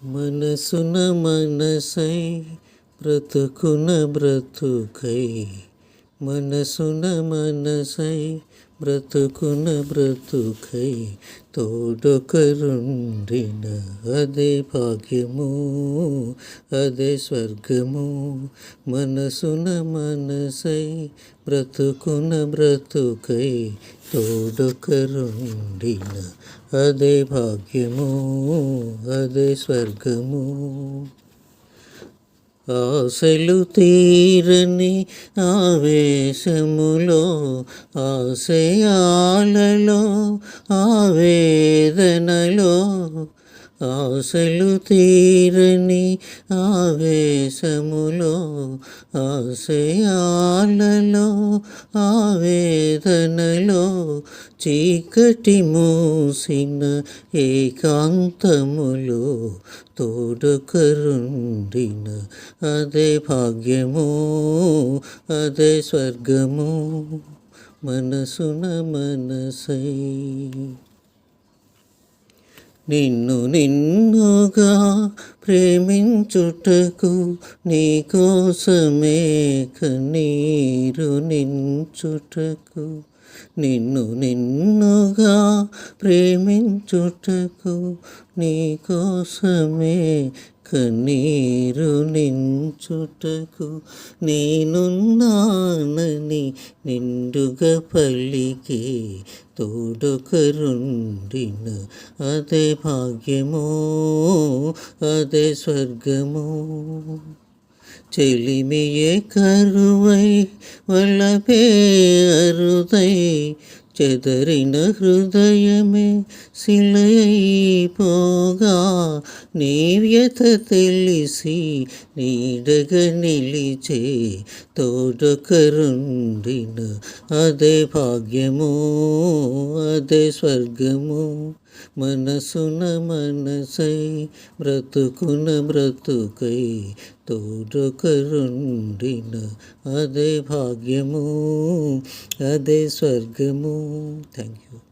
మనసున మనసై బ్రతుకున బ్రతుకై మనసున మనసై బ్రతుకున బ్రతుకై తోడొకరుండిన అదే భాగ్యము, అదే స్వర్గము. మనసున మనసై బ్రతుకున బ్రతుకై తోడొకరుండిన అదే భాగ్యము, అదే స్వర్గము. ఆశలు తీరని ఆవేశములో, ఆశయాలలో, ఆవేదనలో, ఆశలు తీరని ఆవేశములో, ఆశయాలలో, ఆవేదనలో, చీకటి మూసిన ఏకాంతములో తోడొకరుండిన అదే భాగ్యము, అదే స్వర్గము. మనసున మనసై నిన్ను నిన్నుగా ప్రేమించుటకు నీకోసమే కన్నీరు నించుటకు, నిన్ను నిన్నుగా ప్రేమించుటకు నీకోసమే కన్నీరు నించుటకు, నేనున్నానని నిండుగా పలికే తోడొకరుండిన అదే భాగ్యము, అదే స్వర్గము. చెలిమియే కరువై వలపే అరుదై చెదరిన హృదయమే శిలైపోగా, నీ వ్యథ తెలిసి నీడగా నిలిచే తోడొకరుండిన అదే భాగ్యము, అదే స్వర్గము. మనసున మనసై బ్రతుకున బ్రతుకై తోడొకరుండిన అదే భాగ్యము, అదే స్వర్గము. Thank you.